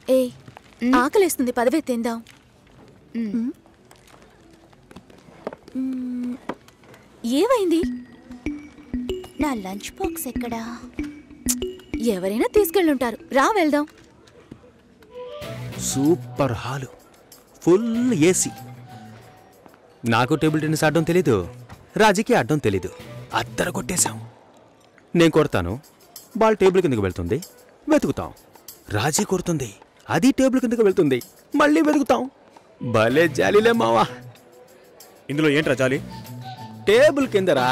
ఏ ఆకలేస్తుంది, పదవే తిందాం. ఏమైంది? నా లంచ్ బాక్స్ ఎక్కడా? ఎవరైనా తీసుకెళ్ళుంటారు, రా వెళ్దాం. Super hall, full AC. నాకు టేబుల్ టెన్నిస్ ఆడడం తెలీదు, రాజీకి ఆడడం తెలీదు. అద్దర కొట్టేశాం. నేను కొడతాను, బాల్ టేబుల్ కిందకి వెళ్తుంది, వెతుకుతాం. రాజీ కొడుతుంది, అది టేబుల్ కిందకి వెళ్తుంది, మళ్ళీ వెతుకుతాం. భలే జాలీలే మావా. ఇందులో ఏంట్రా జాలి? టేబుల్ కిందరా.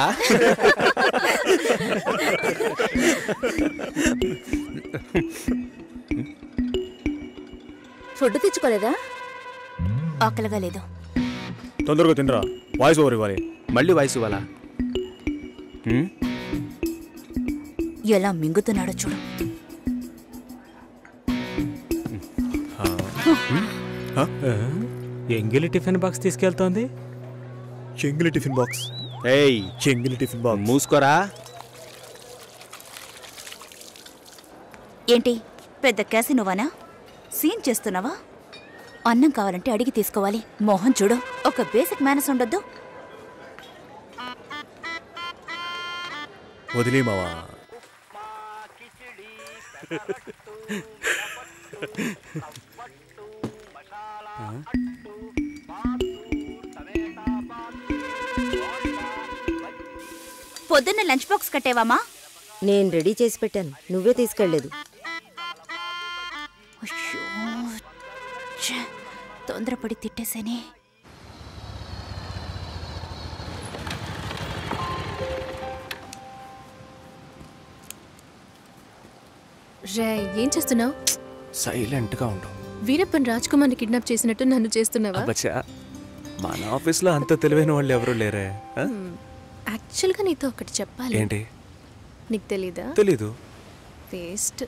ఫుడ్ తెచ్చుకోలేదా? ఆకలిగా లేదు. తొందరగా తినరా, వాయిస్ ఓవర్ ఇవ్వాలి. మళ్ళీ వాయిస్ ఇవ్వాలా? ఎలా మింగుతున్నాడో చూడు. ఎంగిలి టిఫిన్ బాక్స్ తీసుకెళ్తోంది. చెంగిలి టిఫిన్ బాక్స్. ఏయ్, చెంగిలి టిఫిన్ బాక్స్. మూసుకోరా. ఏంటి పెద్ద క్యాసినోవానా? సీన్ చేస్తున్నావా? అన్నం కావాలంటే అడిగి తీసుకోవాలి. మోహన్ చూడు, ఒక బేసిక్ మేనస్ ఉండొద్దు. వదిలే మావా. పొద్దున్న లంచ్ బాక్స్ కట్టేవామా? నేను రెడీ చేసి పెట్టాను, నువ్వే తీసుకెళ్లేదు. తొందరపడి తిట్టేసేనే. రే, ఏం చేస్తున్నావు? సైలెంట్ గా ఉండు. వీరప్పన్ రాజ్ కుమార్ని కిడ్నాప్ చేసినట్టు నన్ను చేస్తున్నావా? అబ్బచ్చా, మన ఆఫీస్లో అంత తెలివైన వాళ్ళు ఎవరు లేరే. యాక్చువల్గా నీతో ఒకటి చెప్పాలి. ఏంటి? నీకు తెలీదా? తెలీదు. వేస్ట్.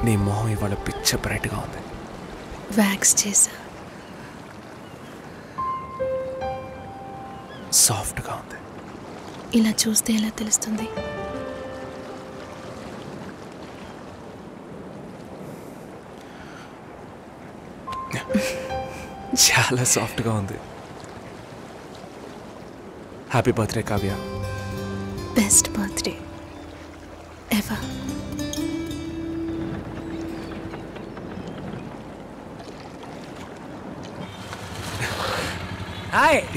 నీ మొహం ఇవాళ పిచ్చ బ్రైట్గా ఉంది. వ్యాక్స్ చేసా. సాఫ్ట్గా ఉంది. ఇలా చూస్తే ఎలా తెలుస్తుంది? చాలా సాఫ్ట్గా ఉంది. Happy birthday Kavya. Best birthday ever.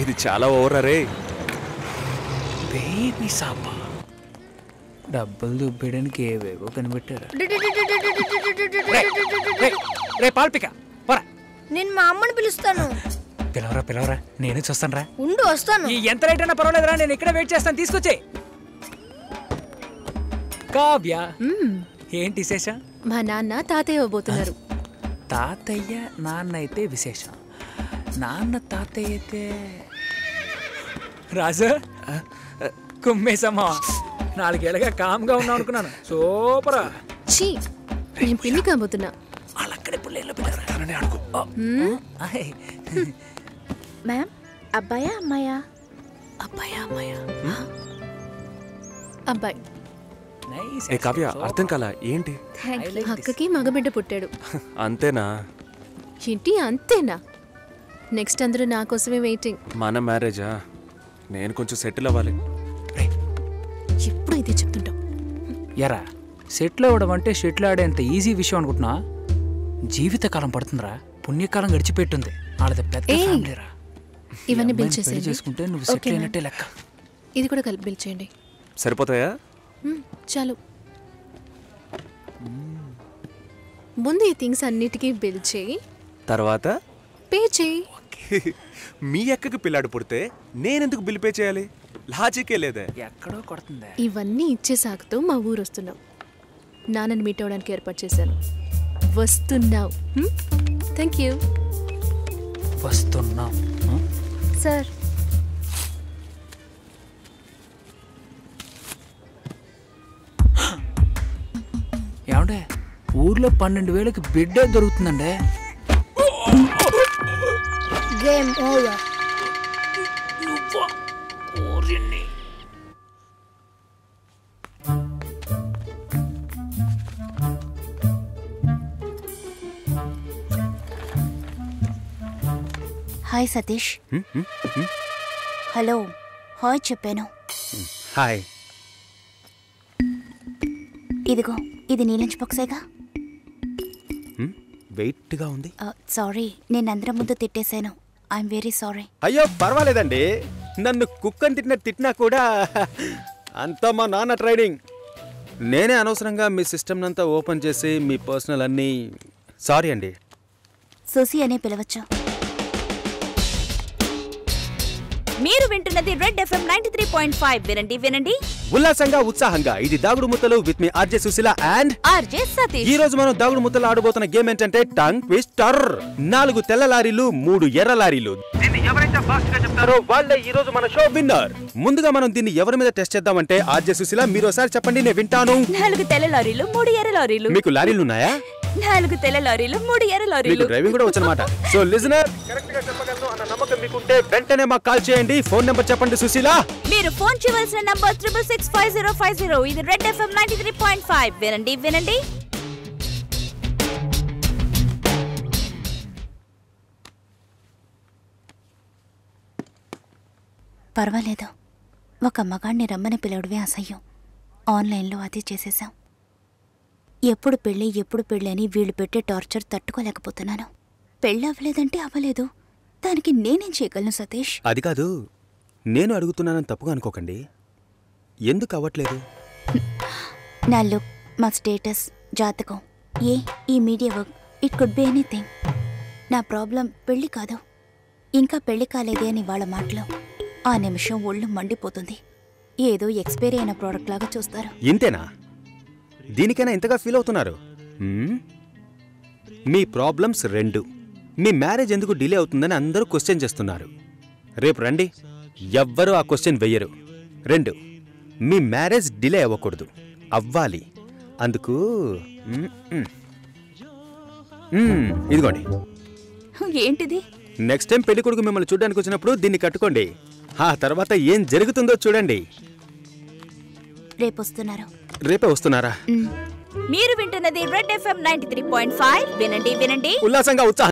ఇది చాలా ఓవర్ రే. బేబీ సాపా. డబ్బులు దుబ్బేయడానికి ఏవేవో కనిపెట్టారు. రే పాల్పిక పోరా. నేను మా అమ్మని పిలుస్తాను. పిలవరా పిలవరా, నేనే చూస్తాను రా. ఉండు, వస్తాను. ఎంత రేట్ అయినా పర్వాలేదురా, నేను ఇక్కడే వెయిట్ చేస్తాను. తీసుకొచ్చే. కావ్య, ఏంటి విశేషం? మా నాన్న తాతయ్య ఇవ్వబోతున్నారు. తాతయ్య నాన్న అయితే విశేషం, నాన్న తాతయ్య అయితే రాజు కుమ్మేసమ్మా. 4 ఏళ్ళగా కామ్గా ఉన్నావు అనుకున్నాను. సూపరా. చీ, నేను పిల్లి కాబోతున్నా. వాళ్ళక్కడే పుల్లేళ్ళు పిల్లరానే అడుగు. మ్యామ్, అబ్బాయా అమ్మాయా? అబ్బాయా అమ్మాయా? అబ్బాయి. ఏ కావ్య, అర్థం కాలా ఏంటి? అక్కకి మగబిడ్డ పుట్టాడు. అంతేనా? ఏంటి అంతేనా? నెక్స్ట్ అందరూ నా కోసమే వెయిటింగ్. మన మ్యారేజా? నేను కొంచెం సెటిల్ అవ్వాలి. ఎప్పుడు ఇదే చెప్తుంటావు. ఎరా, సెటిల్ అవ్వడం అంటే షెటిల్ ఆడేంత ఈజీ విషయం అనుకుంటున్నా? జీవితకాలం పడుతుందిరా, పుణ్యకాలం గడిచిపెట్టుంది. వాళ్ళది పెద్ద ఫ్యామిలీరా. ఇవన్నీ బిల్ చేసేయండి. చేసుకుంటే నువ్వు సెటిల్ అయినట్టే లెక్క. ఇది కూడా కలిపి బిల్ చేయండి. సరిపోతాయా? చాలు. ముందు ఈ థింగ్స్ అన్నిటికీ బిల్ చేయి, తర్వాత పే చేయి. మీ అక్కకి పిల్లాడు పుడితే నేనెందుకు బిల్ పే చేయాలి? లాజికే లేదే. ఎక్కడో కొడుతుందే. ఇవన్నీ ఇచ్చే సాకుతో మా ఊరు వస్తున్నావు. నాన్నని మీట్ అవడానికి ఏర్పాటు చేశాను. వస్తున్నావు. థ్యాంక్ యూ వస్తున్నాం. సార్. ఏమండే ఊర్లో 12,000కి బిడ్డే దొరుకుతుందండే. Game over. Hi Satish. Hello hi చెప్పాను. హాయ్. ఇదిగో ఇది నీ లంచ్ బాక్సేగా. వెయిట్గా ఉంది. సారీ, నేను అందరం ముందు తిట్టేశాను. I'm very sorry. అయ్యో పర్వాలేదండి. నన్ను కుక్కని తిట్టినా కూడా అంతా మా నాన్న ట్రైనింగ్. నేనే అనవసరంగా మీ సిస్టమ్ అంతా ఓపెన్ చేసి మీ పర్సనల్ అన్నీ. సారీ అండి. సుసి అనే పిలవచ్చు. మీరు వింటున్నది రెడ్ ఎఫ్ఎం 93.5. వినండి వినండి ఉల్లాసంగా ఉత్సాహంగా. ఇది Dagudu Mutthalu with me RJ Sushila and RJ Satish. ఈ రోజు మనం దాగుడు ముత్తలు ఆడబోతున్న గేమ్ ఏంటంటే టంగ్ ట్విస్టర్. 4 తెల్ల లారీలు 3 ఎర్ర లారీలు. దీన్ని ఎవరైతే ఫాస్ట్ గా చెప్తారో వాళ్ళే ఈ రోజు మన షో విన్నర్. ముందుగా మనం దీన్ని ఎవరి మీద టెస్ట్ చేద్దామంటే ఆర్జే సుశీల మీరు ఒకసారి చెప్పండి, నేను వింటాను. 4 తెల్ల లారీలు 3 ఎర్ర లారీలు. మీకు లారీలు ఉన్నాయా? 4 తెల్ల లారీలు 3 ఎర్ర మీకు లారీలు. డ్రైవింగ్ కూడా వచ్చనమాట. సో లిజనర్ కరెక్ట్ గా చెప్పగలను అన్న నమ్మకం మీకుంటే వెంటనే మాకు కాల్ చేయండి. ఫోన్ నెంబర్ చెప్పండి సుశీల. మీరు ఫోన్ చేయవలసిన నంబర్ 6665050. ఇది రెడ్ ఎఫ్ఎం 93.5. వినండి వినండి. పర్వాలేదు, ఒక మగాడిని రమ్మని పిలవడమే అసహ్యం. ఆన్లైన్లో అది చేసేసాం. ఎప్పుడు పెళ్ళి అని వీళ్ళు పెట్టే టార్చర్ తట్టుకోలేకపోతున్నాను. పెళ్ళి అవ్వలేదంటే అవ్వలేదు, దానికి నేనేం చేయగలను సతీష్? అది కాదు, నేను అడుగుతున్నానని తప్పుగా అనుకోకండి. ఎందుకు అవ్వట్లేదు? నా లుక్, మా స్టేటస్, జాతకం, ఈ media work, it could be anything. నా ప్రాబ్లం పెళ్లి కాదు, ఇంకా పెళ్లి కాలేదే అని వాళ్ళ మాటలు. ఆ నిమిషం ఒళ్ళు మండిపోతుంది. ఏదో ఎక్స్పైరీ అయిన ప్రోడక్ట్ లాగా చూస్తారు. ఇంతేనా? దీనికైనా ఇంతగా ఫీల్ అవుతున్నారు? మీ ప్రాబ్లమ్స్ 2. మీ మ్యారేజ్ ఎందుకు డిలే అవుతుందని అందరూ క్వశ్చన్ చేస్తున్నారు. రేపు రండి, ఎవ్వరూ ఆ క్వశ్చన్ వెయ్యరు. 2, మీ మ్యారేజ్ డిలే అవ్వకూడదు, అవ్వాలి. అందుకు ఇదిగోండి. ఏంటిది? నెక్స్ట్ టైం పెళ్లి కొడుకు మిమ్మల్ని చూడడానికి వచ్చినప్పుడు దీన్ని కట్టుకోండి. ఆ తర్వాత ఏం జరుగుతుందో చూడండి. రేపొస్తున్నారు. రేపే వస్తున్నారా? మీరు వింటున్నది రెడ్ ఎఫ్ఎం 93.5. వినండి వినండి ఉల్లాసంగా ఉత్సాహం.